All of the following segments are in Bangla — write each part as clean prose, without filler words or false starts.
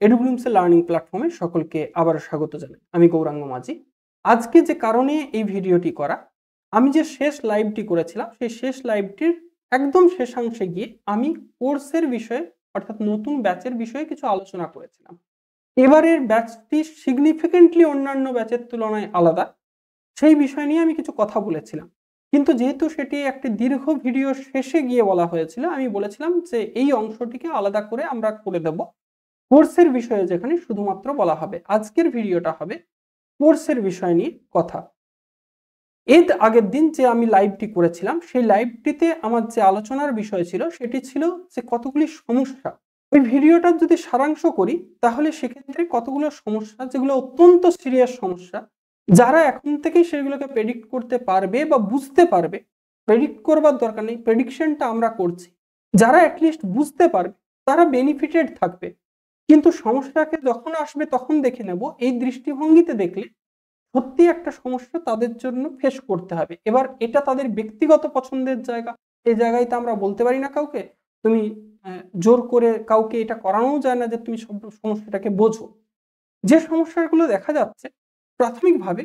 এডুব্লুমস লার্নিং প্ল্যাটফর্মে সকলকে আবার স্বাগত জানাই। আমি গৌরাঙ্গ মাঝি। আজকে যে কারণে এই ভিডিওটি করা, আমি যে শেষ লাইভটি করেছিলাম সেই শেষ লাইভটির একদম শেষাংশে গিয়ে আমি কোর্সের বিষয়ে অর্থাৎ নতুন ব্যাচের বিষয়ে কিছু আলোচনা করেছিলাম। এবারের ব্যাচটি সিগনিফিকেন্টলি অন্যান্য ব্যাচের তুলনায় আলাদা, সেই বিষয় নিয়ে আমি কিছু কথা বলেছিলাম। কিন্তু যেহেতু সেটি একটি দীর্ঘ ভিডিও শেষে গিয়ে বলা হয়েছিল, আমি বলেছিলাম যে এই অংশটিকে আলাদা করে আমরা করে দেব কোর্সের বিষয়ে, যেখানে শুধুমাত্র বলা হবে। আজকের ভিডিওটা হবে কোর্সের বিষয় নিয়ে কথা। এর আগের দিন যে আমি লাইভটি করেছিলাম সেই লাইভটিতে আমার যে আলোচনার বিষয় ছিল সেটি ছিল যে কতগুলি সমস্যা। ওই ভিডিওটার যদি সারাংশ করি তাহলে সেক্ষেত্রে কতগুলো সমস্যা, যেগুলো অত্যন্ত সিরিয়াস সমস্যা, যারা এখন থেকেই সেগুলোকে প্রেডিক্ট করতে পারবে বা বুঝতে পারবে, প্রেডিক্ট করবার দরকার নেই, প্রেডিকশনটা আমরা করছি, যারা অ্যাটলিস্ট বুঝতে পারবে তারা বেনিফিটেড থাকবে। কিন্তু সমস্যাকে যখন আসবে তখন দেখে নেব, এই দৃষ্টিভঙ্গিতে দেখলে সত্যি একটা সমস্যা তাদের জন্য ফেস করতে হবে। এবার এটা তাদের ব্যক্তিগত পছন্দের জায়গা, এই জায়গায় তো আমরা বলতে পারি না কাউকে তুমি জোর করে কাউকে এটা করানোও যায় না যে তুমি সব সমস্যাটাকে বোঝো। যে সমস্যাগুলো দেখা যাচ্ছে প্রাথমিকভাবে,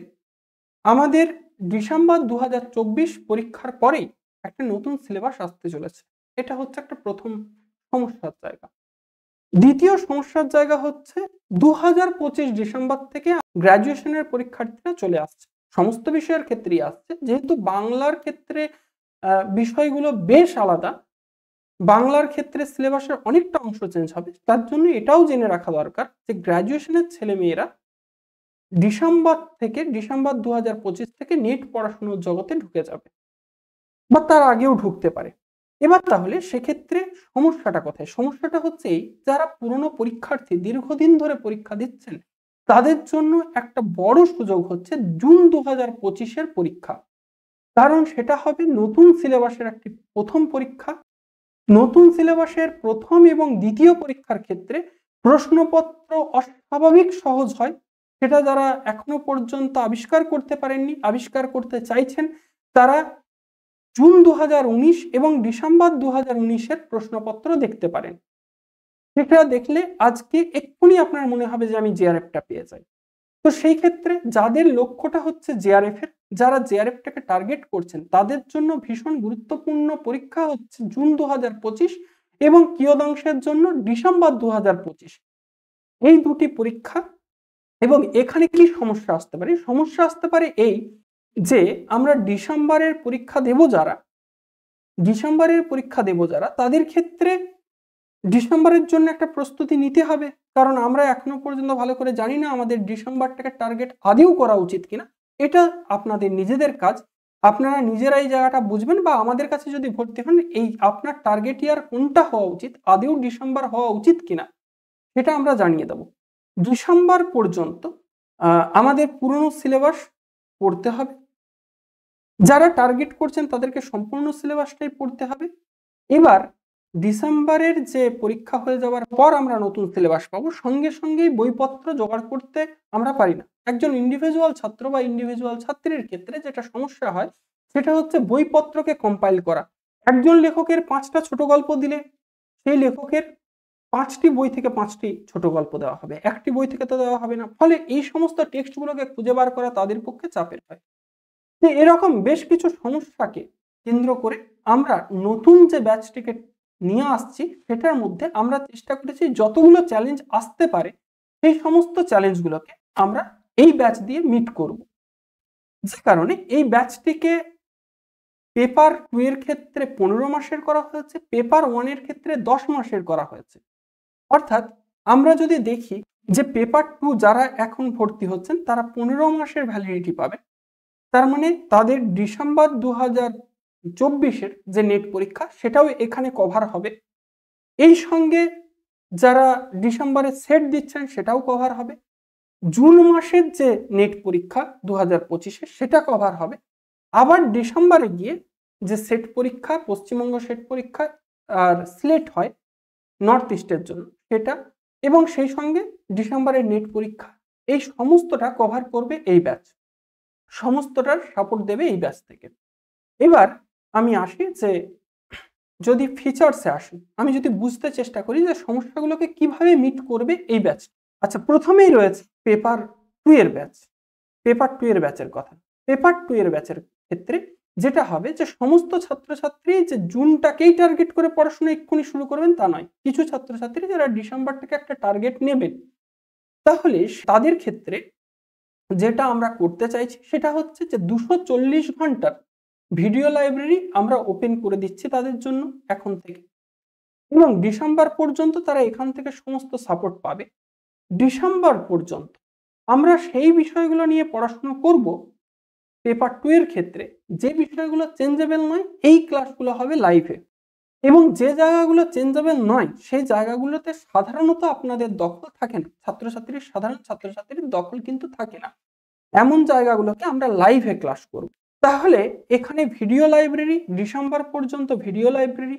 আমাদের ডিসেম্বর 2024 পরীক্ষার পরেই একটা নতুন সিলেবাস আসতে চলেছে। এটা হচ্ছে একটা প্রথম সমস্যার জায়গা। দ্বিতীয় সমস্যার জায়গা হচ্ছে 2025 ডিসেম্বর থেকে গ্র্যাজুয়েশনের পরীক্ষার্থীরা চলে আসছে, সমস্ত বিষয়ের ক্ষেত্রেই আসছে। যেহেতু বাংলার ক্ষেত্রে বিষয়গুলো বেশ আলাদা, বাংলার ক্ষেত্রে সিলেবাসের অনেকটা অংশ চেঞ্জ হবে, তার জন্য এটাও জেনে রাখা দরকার যে গ্র্যাজুয়েশনের ছেলেমেয়েরা ডিসেম্বর 2025 থেকে নেট পড়াশোনার জগতে ঢুকে যাবে বা তার আগেও ঢুকতে পারে। এবার তাহলে সেক্ষেত্রে সমস্যাটা কোথায়? সমস্যাটা হচ্ছে এই, যারা পুরনো পরীক্ষার্থী দীর্ঘদিন ধরে পরীক্ষা দিচ্ছেন তাদের জন্য একটা বড় সুযোগ হচ্ছে জুন 2025-এর পরীক্ষা। কারণ সেটা হবে নতুন সিলেবাসের একটি প্রথম পরীক্ষা। নতুন সিলেবাসের প্রথম এবং দ্বিতীয় পরীক্ষার ক্ষেত্রে প্রশ্নপত্র অস্বাভাবিক সহজ হয়। সেটা যারা এখনো পর্যন্ত আবিষ্কার করতে পারেননি, আবিষ্কার করতে চাইছেন, তারা জুন 2019 এবং ডিসেম্বর 2019-এর প্রশ্নপত্র দেখতে পারেন। সেটা দেখলে আজকে এক্ষুনি আপনার মনে হবে যে আমি জেআরএফটা পেয়ে যাই। তো সেই ক্ষেত্রে যাদের লক্ষ্যটা হচ্ছে জেআরএফ এর, যারা জেআরএফটাকে টার্গেট করছেন, তাদের জন্য ভীষণ গুরুত্বপূর্ণ পরীক্ষা হচ্ছে জুন 2025 এবং কিয়দাংশের জন্য ডিসেম্বর 2025। এই দুটি পরীক্ষা। এবং এখানে কি সমস্যা আসতে পারে? সমস্যা আসতে পারে এই যে আমরা ডিসেম্বরের পরীক্ষা দেব যারা, তাদের ক্ষেত্রে ডিসেম্বরের জন্য একটা প্রস্তুতি নিতে হবে। কারণ আমরা এখনো পর্যন্ত ভালো করে জানি না আমাদের ডিসেম্বরটাকে টার্গেট আদেও করা উচিত কিনা। এটা আপনাদের নিজেদের কাজ, আপনারা নিজেরাই জায়গাটা বুঝবেন। বা আমাদের কাছে যদি ভর্তি হন, এই আপনার টার্গেট ইয়ার কোনটা হওয়া উচিত, আদেও ডিসেম্বর হওয়া উচিত কিনা, সেটা আমরা জানিয়ে দেব। ডিসেম্বর পর্যন্ত আমাদের পুরনো সিলেবাস পড়তে হবে। যারা টার্গেট করছেন তাদেরকে সম্পূর্ণ সিলেবাসটাই পড়তে হবে। এবার ডিসেম্বরের যে পরীক্ষা হয়ে যাওয়ার পর আমরা নতুন সিলেবাস পাবো, সঙ্গে সঙ্গেই বইপত্র জোগাড় করতে আমরা পারি না। একজন ইন্ডিভিজুয়াল ছাত্র বা ইন্ডিভিজুয়াল ছাত্রীর ক্ষেত্রে যেটা সমস্যা হয় সেটা হচ্ছে বইপত্রকে কম্পাইল করা। একজন লেখকের 5টা ছোট গল্প দিলে সেই লেখকের 5টি বই থেকে 5টি ছোট গল্প দেওয়া হবে, একটি বই থেকে তো দেওয়া হবে না। ফলে এই সমস্ত টেক্সটগুলোকে খুঁজে বার করা তাদের পক্ষে চাপের হয়। তো এরকম বেশ কিছু সমস্যাকে কেন্দ্র করে আমরা নতুন যে ব্যাচটিকে নিয়ে আসছি, সেটার মধ্যে আমরা চেষ্টা করেছি যতগুলো চ্যালেঞ্জ আসতে পারে সেই সমস্ত চ্যালেঞ্জগুলোকে আমরা এই ব্যাচ দিয়ে মিট করব। যে কারণে এই ব্যাচটিকে পেপার 2 এর ক্ষেত্রে 15 মাসের করা হয়েছে, পেপার 1 এর ক্ষেত্রে 10 মাসের করা হয়েছে। অর্থাৎ আমরা যদি দেখি যে পেপার 2 যারা এখন ভর্তি হচ্ছেন তারা 15 মাসের ভ্যালিডিটি পাবে। তার মানে তাদের ডিসেম্বর 2024-এর যে নেট পরীক্ষা সেটাও এখানে কভার হবে। এই সঙ্গে যারা ডিসেম্বরে সেট দিচ্ছেন সেটাও কভার হবে। জুন মাসের যে নেট পরীক্ষা 2025-এর সেটা কভার হবে। আবার ডিসেম্বরে গিয়ে যে সেট পরীক্ষা, পশ্চিমবঙ্গ সেট পরীক্ষা আর সিলেট হয় নর্থ ইস্টের জন্য, সেটা এবং সেই সঙ্গে ডিসেম্বরের নেট পরীক্ষা, এই সমস্তটা কভার করবে এই ব্যাচ, সমস্তটার সাপোর্ট দেবে এই ব্যাচ থেকে। এবার আমি আসি যে যদি ফিচার্সে আসি, আমি যদি বুঝতে চেষ্টা করি যে সমস্যাগুলোকে কিভাবে মিট করবে এই ব্যাচ। আচ্ছা, প্রথমেই রয়েছে পেপার 2 এর ব্যাচ। পেপার 2 এর ব্যাচের কথা। পেপার 2 এর ব্যাচের ক্ষেত্রে যেটা হবে যে সমস্ত ছাত্রছাত্রী যে জুনটাকেই টার্গেট করে পড়াশোনা এক্ষুনি শুরু করবেন তা নয়। কিছু ছাত্রছাত্রী যারা ডিসেম্বরটাকে একটা টার্গেট নেবেন, তাহলে তাদের ক্ষেত্রে যেটা আমরা করতে চাইছি সেটা হচ্ছে যে 240 ঘন্টার ভিডিও লাইব্রেরি আমরা ওপেন করে দিচ্ছি তাদের জন্য এখন থেকে, এবং ডিসেম্বর পর্যন্ত তারা এখান থেকে সমস্ত সাপোর্ট পাবে। ডিসেম্বর পর্যন্ত আমরা সেই বিষয়গুলো নিয়ে পড়াশোনা করব পেপার 2 এর ক্ষেত্রে, যে বিষয়গুলো চেঞ্জেবল নয় এই ক্লাসগুলো হবে লাইভে, এবং যে জায়গাগুলো চেঞ্জেবল নয় সেই জায়গাগুলোতে সাধারণত আপনাদের দখল থাকে না, সাধারণ ছাত্রছাত্রীর দখল কিন্তু থাকে না, এমন জায়গাগুলোকে আমরা লাইভে ক্লাস করব। তাহলে এখানে ভিডিও লাইব্রেরি ডিসেম্বর পর্যন্ত, ভিডিও লাইব্রেরি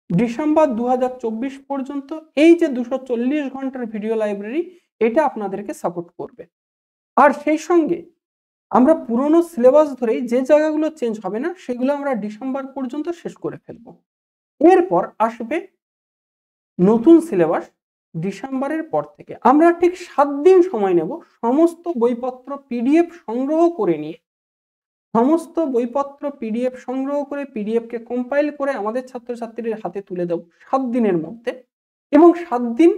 ডিসেম্বর 2024 পর্যন্ত, এই যে 240 ঘন্টার ভিডিও লাইব্রেরি এটা আপনাদেরকে সাপোর্ট করবে। আর সেই সঙ্গে আমরা পুরনো সিলেবাস ধরেই যে জায়গাগুলো চেঞ্জ হবে না সেগুলো আমরা ডিসেম্বর পর্যন্ত শেষ করে ফেলব। এরপর আসবে নতুন সিলেবাস। ডিসেম্বরের পর থেকে আমরা ঠিক 7 দিন সময় নেব সমস্ত বইপত্র পিডিএফ সংগ্রহ করে নিয়ে, সমস্ত বইপত্র পিডিএফ সংগ্রহ করে পিডিএফকে কম্পাইল করে আমাদের ছাত্রছাত্রীদের হাতে তুলে দেব 7 দিনের মধ্যে, এবং 7 দিন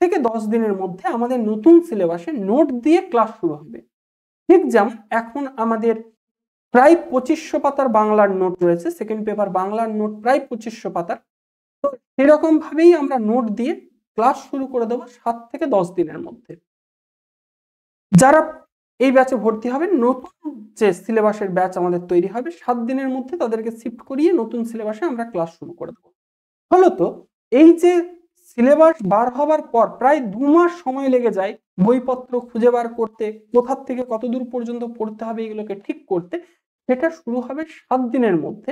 থেকে 10 দিনের মধ্যে আমাদের নতুন সিলেবাসে নোট দিয়ে ক্লাস শুরু হবে। ঠিক যেমন এখন আমাদের প্রায় 2500 পাতার বাংলার নোট রয়েছে, সেকেন্ড পেপার বাংলার নোট প্রায় 2500 পাতার, তো সেরকম ভাবেই আমরা নোট দিয়ে ক্লাস শুরু করে দেবো 7 থেকে 10 দিনের মধ্যে। যারা এই ব্যাচে ভর্তি হবেন, নতুন যে সিলেবাসের ব্যাচ আমাদের তৈরি হবে 7 দিনের মধ্যে তাদেরকে শিফট করিয়ে নতুন সিলেবাসে আমরা ক্লাস শুরু করে দেবো। ফলত এই যে সিলেবাস বার হবার পর প্রায় 2 মাস সময় লেগে যায় বইপত্র খুঁজে বার করতে, কোথার থেকে কত দূর পর্যন্ত পড়তে হবে এগুলোকে ঠিক করতে, সেটা শুরু হবে 7 দিনের মধ্যে।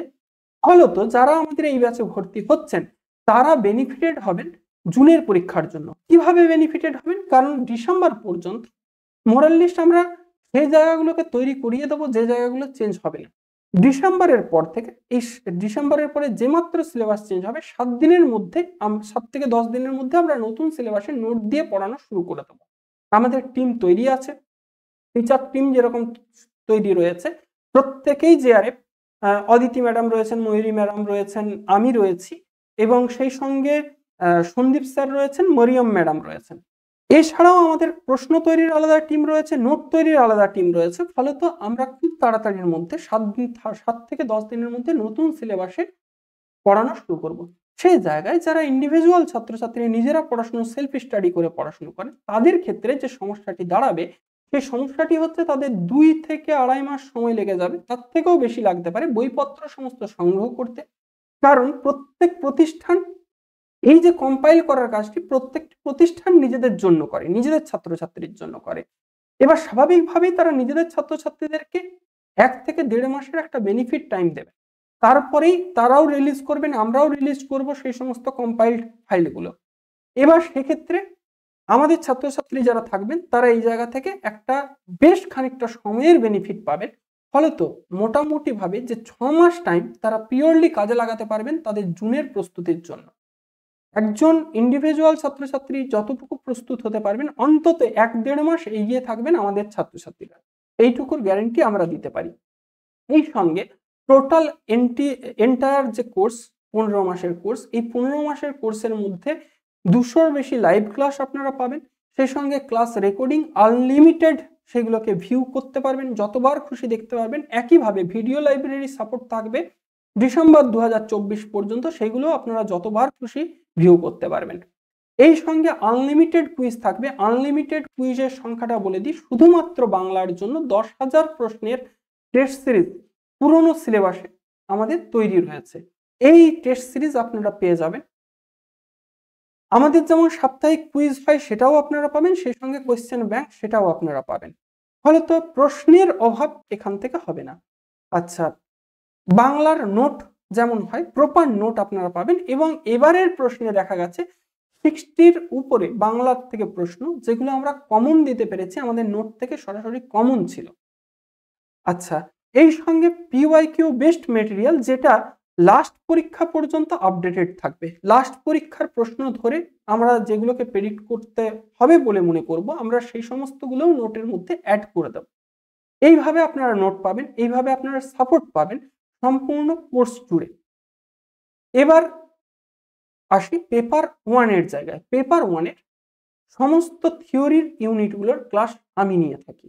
ফলত যারা আমাদের এই ব্যাচে ভর্তি হচ্ছেন তারা বেনিফিটেড হবেন জুনের পরীক্ষার জন্য। কিভাবে বেনিফিটেড হবেন? কারণ ডিসেম্বর পর্যন্ত মোরালিস্ট আমরা সেই জায়গাগুলোকে তৈরি করিয়ে দেবো যে জায়গাগুলো চেঞ্জ হবে না। ডিসেম্বরের পর থেকে, এই ডিসেম্বরের পরে যে মাত্র সিলেবাস চেঞ্জ হবে 7 দিনের মধ্যে, 7 থেকে 10 দিনের মধ্যে আমরা নতুন সিলেবাসে নোট দিয়ে পড়ানো শুরু করে দেবো। আমাদের টিম তৈরি আছে, টিচার টিম যেরকম তৈরি রয়েছে, প্রত্যেকেই জেআরএফ, অদিতি ম্যাডাম রয়েছেন, ময়ূরী ম্যাডাম রয়েছেন, আমি রয়েছি, এবং সেই সঙ্গে সন্দীপ স্যার রয়েছেন, মরিয়ম ম্যাডাম রয়েছেন। এছাড়াও আমাদের প্রশ্ন তৈরির আলাদা টিম রয়েছে, নোট তৈরির আলাদা টিম রয়েছে। ফলত আমরা খুব তাড়াতাড়ির মধ্যে 7 থেকে 10 দিনের মধ্যে নতুন সিলেবাসে পড়ানো শুরু করব। সেই জায়গায় যারা ইন্ডিভিজুয়াল ছাত্রছাত্রী নিজেরা পড়াশোনা সেলফ স্টাডি করে পড়াশোনা করেন তাদের ক্ষেত্রে যে সমস্যাটি দাঁড়াবে সেই সমস্যাটি হচ্ছে তাদের 2 থেকে 2.5 মাস সময় লেগে যাবে, তার থেকেও বেশি লাগতে পারে বইপত্র সমস্ত সংগ্রহ করতে। কারণ প্রত্যেক প্রতিষ্ঠান এই যে কম্পাইল করার কাজটি প্রত্যেকটি প্রতিষ্ঠান নিজেদের জন্য করে, নিজেদের ছাত্রছাত্রীর জন্য করে। এবার স্বাভাবিকভাবেই তারা নিজেদের ছাত্রছাত্রীদেরকে 1 থেকে 1.5 মাসের একটা বেনিফিট টাইম দেবে, তারপরেই তারাও রিলিজ করবেন, আমরাও রিলিজ করব সেই সমস্ত কম্পাইলড ফাইলগুলো। এবার সেক্ষেত্রে আমাদের ছাত্রছাত্রী যারা থাকবেন তারা এই জায়গা থেকে একটা বেশ খানিকটা সময়ের বেনিফিট পাবেন। ফলত মোটামুটি ভাবে যে 6 মাস টাইম তারা পিওরলি কাজে লাগাতে পারবেন তাদের জুনের প্রস্তুতির জন্য। একজন ইন্ডিভিজুয়াল ছাত্রছাত্রী যতটুকু প্রস্তুত হতে পারবেন অন্তত 1-1.5 মাস এগিয়ে থাকবেন আমাদের ছাত্রছাত্রীরা, এইটুকুর গ্যারান্টি আমরা দিতে পারি। এই সঙ্গে টোটাল এন্টায়ার যে কোর্স 15 মাসের কোর্স, এই 15 মাসের কোর্সের মধ্যে 200-র বেশি লাইভ ক্লাস আপনারা পাবেন, সেই সঙ্গে ক্লাস রেকর্ডিং আনলিমিটেড, সেগুলোকে ভিউ করতে পারবেন, যতবার খুশি দেখতে পারবেন। একইভাবে ভিডিও লাইব্রেরি সাপোর্ট থাকবে ডিসেম্বর 2024 পর্যন্ত, সেগুলো আপনারা যতবার খুশি ভিউ করতে পারবেন। এই সঙ্গে আনলিমিটেড কুইজ থাকবে। আনলিমিটেড কুইজের সংখ্যাটা বলে দিই, শুধুমাত্র বাংলার জন্য 10,000 প্রশ্নের টেস্ট সিরিজ পুরনো সিলেবাসে আমাদের তৈরি রয়েছে। এই টেস্ট সিরিজ আপনারা পেয়ে যাবেন। আমাদের যেমন সাপ্তাহিক কুইজ হয় সেটাও আপনারা পাবেন, সেই সঙ্গে কোয়েশ্চেন ব্যাংক সেটাও আপনারা পাবেন। ফলত প্রশ্নের অভাব এখান থেকে হবে না। আচ্ছা, বাংলার নোট যেমন হয় প্রপার নোট আপনারা পাবেন, এবং এবারের প্রশ্নে দেখা গেছে 60-র উপরে বাংলার থেকে প্রশ্ন যেগুলো আমরা কমন দিতে পেরেছি, আমাদের নোট থেকে সরাসরি কমন ছিল। আচ্ছা, এই সঙ্গে পিওয়াইকিউ বেসড মেটেরিয়াল, যেটা লাস্ট পরীক্ষা পর্যন্ত আপডেটেড থাকবে। লাস্ট পরীক্ষার প্রশ্ন ধরে আমরা যেগুলোকে প্রেডিক্ট করতে হবে বলে মনে করব, আমরা সেই সমস্তগুলোও নোটের মধ্যে অ্যাড করে দেব। এইভাবে আপনারা নোট পাবেন, এইভাবে আপনারা সাপোর্ট পাবেন সম্পূর্ণ কোর্স জুড়ে। এবার আসি পেপার 1 এর জায়গায়। পেপার 1 এর সমস্ত থিওরির ইউনিটগুলোর ক্লাস আমি নিয়ে থাকি।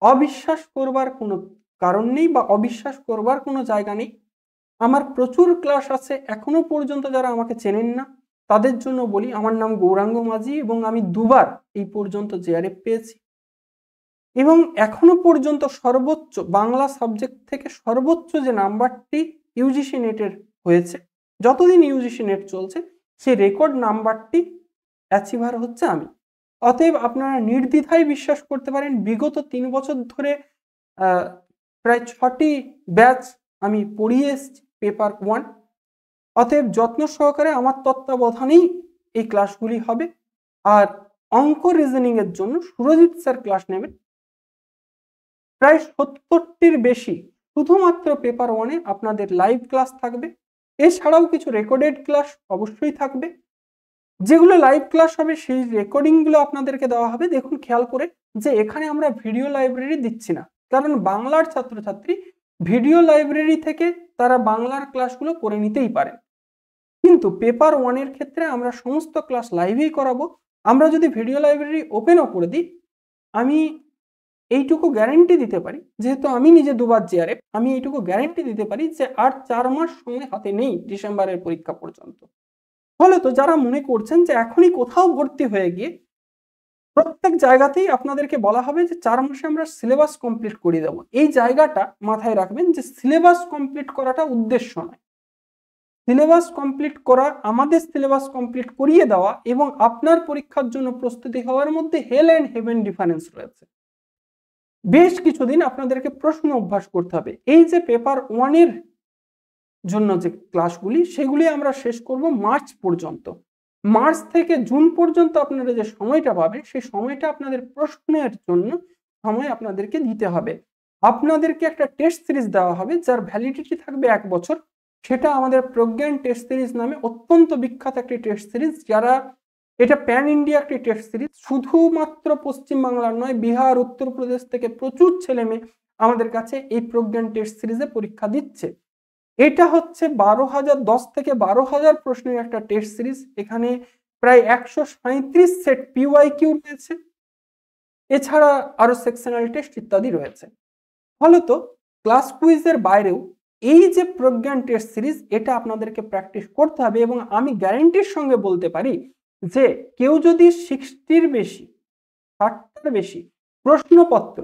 অবিশ্বাস করবার কোনো কারণ নেই বা অবিশ্বাস করবার কোনো জায়গা নেই। আমার প্রচুর ক্লাস আছে। এখনো পর্যন্ত যারা আমাকে চেনেন না তাদের জন্য বলি, আমার নাম গৌরাঙ্গ মাঝি এবং আমি দুবার এই পর্যন্ত জেআরএফ পেয়েছি এবং এখনো পর্যন্ত সর্বোচ্চ বাংলা সাবজেক্ট থেকে সর্বোচ্চ যে নাম্বারটি ইউজিসি নেটের হয়েছে, যতদিন ইউজিসি নেট চলছে, সেই রেকর্ড নাম্বারটি অ্যাচিভার হচ্ছে আমি। অতএব আপনারা নির্দ্বিধায় বিশ্বাস করতে পারেন, বিগত 3 বছর ধরে প্রায় 6টি ব্যাচ আমি পড়িয়ে এসেছি পেপার 1। অতএব যত্ন সহকারে আমার তত্ত্বাবধানেই এই ক্লাসগুলি হবে। আর অঙ্ক রিজনিং এর জন্য সুরজিৎ স্যার ক্লাস নেবেন প্রায় 70টির বেশি। শুধুমাত্র পেপার 1-এ আপনাদের লাইভ ক্লাস থাকবে। এছাড়াও কিছু রেকর্ডেড ক্লাস অবশ্যই থাকবে। যেগুলো লাইভ ক্লাস হবে সেই রেকর্ডিংগুলো আপনাদেরকে দেওয়া হবে। দেখুন খেয়াল করে যে এখানে আমরা ভিডিও লাইব্রেরি দিচ্ছি না, কারণ বাংলার ছাত্রছাত্রী ভিডিও লাইব্রেরি থেকে তারা বাংলার ক্লাসগুলো করে নিতেই পারে। কিন্তু পেপার 1 এর ক্ষেত্রে আমরা সমস্ত ক্লাস লাইভেই করাবো। আমরা যদি ভিডিও লাইব্রেরি ওপেনও করে দিই, আমি এইটুকু গ্যারেন্টি দিতে পারি, যেহেতু আমি নিজে দুবার জেআরএফ, আমি এইটুকু গ্যারেন্টি দিতে পারি যে আর 4 মাস সময় হাতে নেই ডিসেম্বরের পরীক্ষা পর্যন্ত। ফলে তো যারা মনে করছেন যে এখনই কোথাও ভর্তি হয়ে গিয়ে প্রত্যেক জায়গাতেই আপনাদেরকে বলা হবে যে 4 মাসে আমরা সিলেবাস কমপ্লিট করে দেবো, এই জায়গাটা মাথায় রাখবেন যে সিলেবাস কমপ্লিট করাটা উদ্দেশ্য নয়। সিলেবাস কমপ্লিট করা, আমাদের সিলেবাস কমপ্লিট করিয়ে দেওয়া এবং আপনার পরীক্ষার জন্য প্রস্তুতি হওয়ার মধ্যে হেল অ্যান্ড হেভেন ডিফারেন্স রয়েছে। বেশ কিছুদিন আপনাদেরকে প্রশ্ন অভ্যাস করতে হবে। এই যে পেপার 1 এর জন্য যে ক্লাসগুলি, সেগুলি আমরা শেষ করব মার্চ পর্যন্ত। মার্চ থেকে জুন পর্যন্ত আপনারা যে সময়টা পাবেন, সেই সময়টা আপনাদের প্রশ্নের জন্য সময় আপনাদেরকে দিতে হবে। আপনাদেরকে একটা টেস্ট সিরিজ দেওয়া হবে যার ভ্যালিডিটি থাকবে 1 বছর। সেটা আমাদের প্রজ্ঞান টেস্ট সিরিজ নামে অত্যন্ত বিখ্যাত একটি টেস্ট সিরিজ। যারা এটা প্যান ইন্ডিয়া একটি টেস্ট সিরিজ, শুধুমাত্র পশ্চিমবাংলার নয়, বিহার, উত্তরপ্রদেশ থেকে প্রচুর ছেলে মেয়ে আমাদের কাছে এই প্রজ্ঞান টেস্ট সিরিজে পরীক্ষা দিচ্ছে। এটা হচ্ছে 10 থেকে 12,000 প্রশ্নের একটা টেস্ট সিরিজ। এখানে প্রায় 137 সেট পিওয়াইকিউ রয়েছে, এছাড়া আরো সেকশনাল টেস্ট ইত্যাদি রয়েছে। ফলত ক্লাস কুইজের বাইরেও এই যে প্রজ্ঞান টেস্ট সিরিজ, এটা আপনাদেরকে প্র্যাকটিস করতে হবে। এবং আমি গ্যারেন্টির সঙ্গে বলতে পারি যে কেউ যদি 60র বেশি, 60টার বেশি প্রশ্নপত্র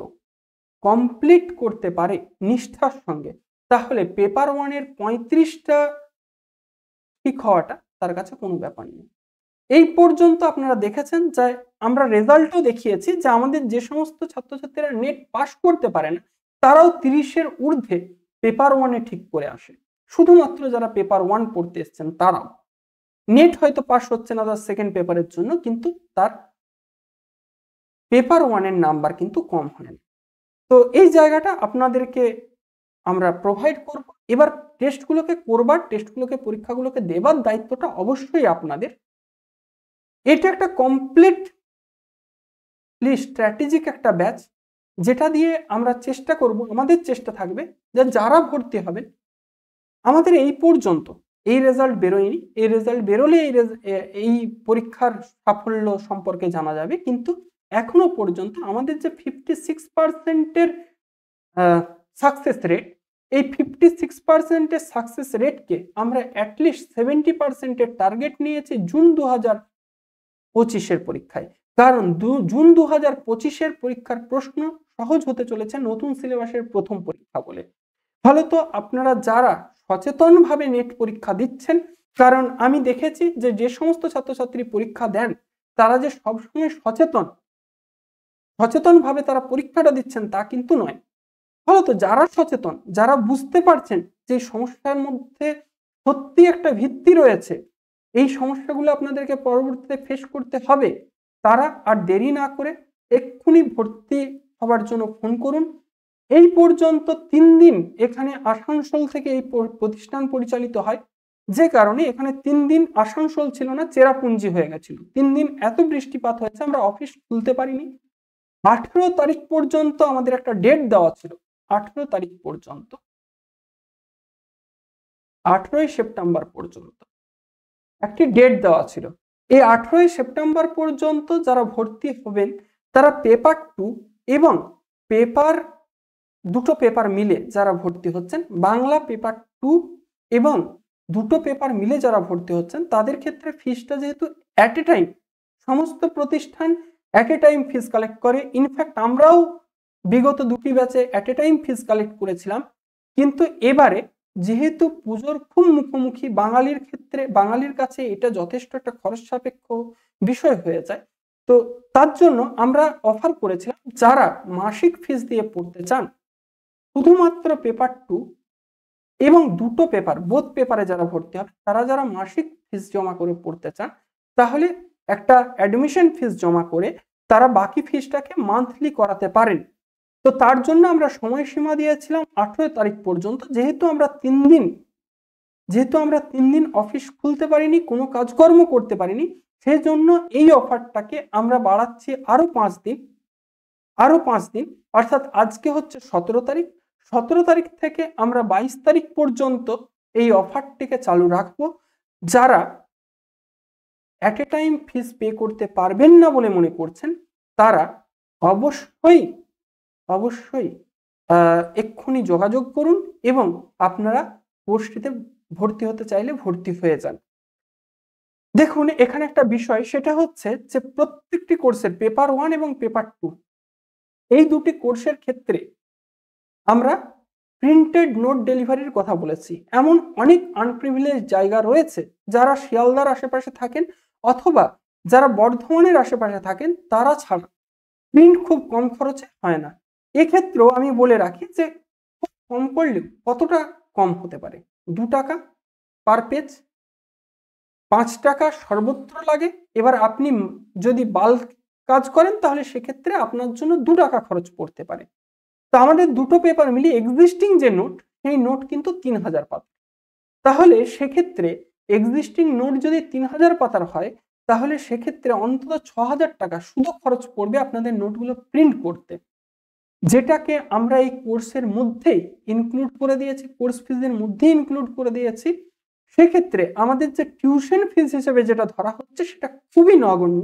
কমপ্লিট করতে পারে নিষ্ঠার সঙ্গে, তাহলে পেপার 1 এর 35টা ঠিক হওয়াটা তার কাছে কোনো ব্যাপার নেই। এই পর্যন্ত আপনারা দেখেছেন যে আমরা রেজাল্টও দেখিয়েছি যে আমাদের যে সমস্ত ছাত্রছাত্রীরা নেট পাস করতে পারে না, তারাও 30-এর ঊর্ধ্বে পেপার 1-এ ঠিক করে আসে। শুধুমাত্র যারা পেপার 1 পড়তে এসছেন তারাও। নেট হয়তো পাস হচ্ছে না তার সেকেন্ড পেপারের জন্য, কিন্তু তার পেপার 1 এর নাম্বার কিন্তু কম হয় না। তো এই জায়গাটা আপনাদেরকে আমরা প্রোভাইড করব। এবার টেস্টগুলোকে করবার, টেস্টগুলোকে, পরীক্ষাগুলোকে দেবার দায়িত্বটা অবশ্যই আপনাদের। এটা একটা কমপ্লিটলি স্ট্র্যাটেজিক একটা ব্যাচ, যেটা দিয়ে আমরা চেষ্টা করব, আমাদের চেষ্টা থাকবে যে যারা ভর্তি হবেন, আমাদের এই পর্যন্ত এই রেজাল্ট বেরোয়নি, এই রেজাল্ট বেরোলে এই পরীক্ষার সাফল্য সম্পর্কে জানা যাবে, কিন্তু এখনো পর্যন্ত আমাদের যে 56%-এর সাকসেস রেট, এই 56%-এর সাকসেস রেটকে আমরা অ্যাটলিস্ট 70%-এর টার্গেট নিয়েছি জুন 2025-এর পরীক্ষায়। কারণ জুন 2025-এর পরীক্ষার প্রশ্ন সহজ হতে চলেছে নতুন সিলেবাসের প্রথম পরীক্ষা বলে। ফলত আপনারা যারা সচেতনভাবে নেট পরীক্ষা দিচ্ছেন, কারণ আমি দেখেছি যে সমস্ত ছাত্রছাত্রী পরীক্ষা দেন তারা যে সবসময় সচেতনভাবে তারা পরীক্ষাটা দিচ্ছেন তা কিন্তু নয়। ফলত যারা সচেতন, যারা বুঝতে পারছেন যে সমস্যার মধ্যে সত্যি একটা ভিত্তি রয়েছে, এই সমস্যাগুলো আপনাদেরকে পরবর্তীতে ফেস করতে হবে, তারা আর দেরি না করে এক্ষুনি ভর্তি হবার জন্য ফোন করুন এই পর্যন্ত 3 দিন এখানে আসানসোল থেকে এই প্রতিষ্ঠান পরিচালিত হয়, যে কারণে এখানে 3 দিন আসানসোল ছিল না, চেরাপুঞ্জি হয়ে গেছিল। 3 দিন এত বৃষ্টিপাত হয়েছে আমরা অফিস খুলতে পারিনি। 18 তারিখ পর্যন্ত আমাদের একটা ডেট দেওয়া ছিল, 18 তারিখ পর্যন্ত, 18 সেপ্টেম্বর পর্যন্ত একটি ডেট দেওয়া ছিল। এই 18 সেপ্টেম্বর পর্যন্ত যারা ভর্তি হবেন তারা পেপার 2 এবং পেপার দুটো পেপার মিলে যারা ভর্তি হচ্ছেন, বাংলা পেপার 2 এবং দুটো পেপার মিলে যারা ভর্তি হচ্ছেন, তাদের ক্ষেত্রে ফিসটা যেহেতু অ্যাট এ টাইম সমস্ত প্রতিষ্ঠান at a time fees collect করে, ইনফ্যাক্ট আমরাও বিগত দুটি ব্যাচে at a time fees collect করেছিলাম, কিন্তু এবারে যেহেতু পুজোর খুব মুখোমুখি, বাঙালির ক্ষেত্রে বাঙালির কাছে এটা যথেষ্ট একটা খরচ সাপেক্ষ বিষয় হয়ে যায়, তো তার জন্য আমরা অফার করেছিলাম যারা মাসিক ফিস দিয়ে পড়তে চান, শুধুমাত্র পেপার 2 এবং দুটো পেপার বোথ পেপারে যারা ভর্তি হবে, তারা যারা মাসিক ফিস জমা করে পড়তে চান, তাহলে একটা অ্যাডমিশন ফিস জমা করে তারা বাকি ফিসটাকে মান্থলি করাতে পারেন। তো তার জন্য আমরা সময়সীমা দিয়েছিলাম 18 তারিখ পর্যন্ত। যেহেতু আমরা 3 দিন অফিস খুলতে পারিনি, কোনো কাজকর্ম করতে পারিনি, সেই জন্য এই অফারটাকে আমরা বাড়াচ্ছি আরো 5 দিন, অর্থাৎ আজকে হচ্ছে 17 তারিখ, 17 তারিখ থেকে আমরা 22 তারিখ পর্যন্ত এই অফারটিকে চালু রাখবো। যারা at a time fees pay করতে পারবেন না বলে মনে করছেন, তারা অবশ্যই এক্ষুনি যোগাযোগ করুন এবং আপনারা কোর্সটিতে ভর্তি হতে চাইলে ভর্তি হয়ে যান। দেখুন, এখানে একটা বিষয়, সেটা হচ্ছে যে প্রত্যেকটি কোর্সের পেপার 1 এবং পেপার 2 এই দুটি কোর্সের ক্ষেত্রে আমরা প্রিন্টেড নোট ডেলিভারির কথা বলেছি। এমন অনেক আনপ্রিভিলেজ জায়গা রয়েছে, যারা শিয়ালদার আশেপাশে থাকেন অথবা যারা বর্ধমানের আশেপাশে থাকেন, তারা ছাড়া প্রিন্ট খুব কম খরচে হয় না। এক্ষেত্রেও আমি বলে রাখি যে খুব কম করলেও কতটা কম হতে পারে, 2 টাকা পার পেজ, 5 টাকা সর্বত্র লাগে। এবার আপনি যদি বাল্ক কাজ করেন তাহলে সেক্ষেত্রে আপনার জন্য 2 টাকা খরচ পড়তে পারে। তো আমাদের দুটো পেপার মিলিয়ে এক্সিস্টিং যে নোট, সেই নোট কিন্তু 3000 পাতা। তাহলে সেক্ষেত্রে এক্সিস্টিং নোট যদি 3000 পাতার হয়, তাহলে সেক্ষেত্রে অন্তত 6000 টাকা শুধু খরচ পড়বে আপনাদের নোটগুলো প্রিন্ট করতে, যেটাকে আমরা এই কোর্সের মধ্যেই ইনক্লুড করে দিয়েছি, কোর্স ফিজের মধ্যেই ইনক্লুড করে দিয়েছি। সেক্ষেত্রে আমাদের যে টিউশন ফিজ হিসেবে যেটা ধরা হচ্ছে, সেটা খুবই নগণ্য।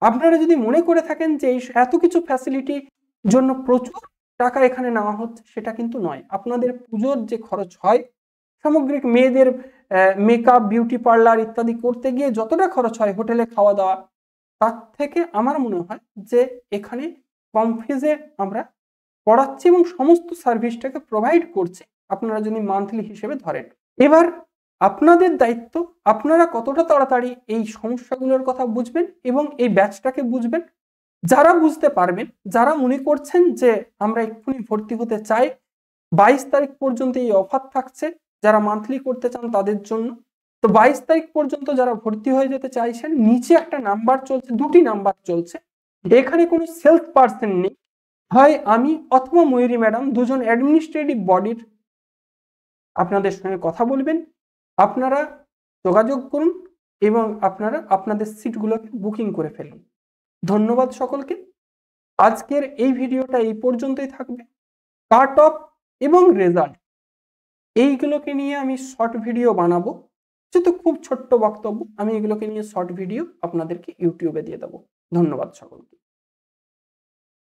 আপনারা যদি মনে করে থাকেন যে এই এত কিছু ফ্যাসিলিটির জন্য প্রচুর টাকা এখানে নেওয়া হচ্ছে, সেটা কিন্তু নয়। আপনাদের পুজোর যে খরচ হয়, সামগ্রিক মেয়েদের মেকআপ, বিউটি পার্লার ইত্যাদি করতে গিয়ে যতটা খরচ হয়, হোটেলে খাওয়া দাওয়া, তার থেকে আমার মনে হয় যে এখানে কম ফিজে আমরা পড়াচ্ছি এবং সমস্ত সার্ভিসটাকে প্রোভাইড করছি, আপনারা যদি মান্থলি হিসেবে ধরেন। এবার আপনাদের দায়িত্ব, আপনারা কতটা তাড়াতাড়ি এই সমস্যাগুলোর কথা বুঝবেন এবং এই ব্যাচটাকে বুঝবেন। যারা বুঝতে পারবেন, যারা মনে করছেন যে আমরা এক্ষুনি ভর্তি হতে চাই, 22 তারিখ পর্যন্ত এই অফার থাকছে, যারা মান্থলি করতে চান তাদের জন্য। তো 22 তারিখ পর্যন্ত যারা ভর্তি হয়ে যেতে চাইছেন, নিচে একটা নাম্বার চলছে, 2টি নাম্বার চলছে, এখানে কোনো সেলস পার্সন নেই, হয় আমি অথবা ময়ূরী ম্যাডাম, দুজন অ্যাডমিনিস্ট্রেটিভ বডির আপনাদের সঙ্গে কথা বলবেন। আপনারা যোগাযোগ করুন এবং আপনারা আপনাদের সিটগুলোকে বুকিং করে ফেলুন। ধন্যবাদ সকলকে। আজকের এই ভিডিওটা এই পর্যন্তই থাকবে। কাট অফ এবং রেজাল্ট এইগুলোকে নিয়ে আমি শর্ট ভিডিও বানাবো, যেহেতু খুব ছোট্ট বক্তব্য, আমি এগুলোকে নিয়ে শর্ট ভিডিও আপনাদেরকে ইউটিউবে দিয়ে দেবো। ধন্যবাদ সকলকে।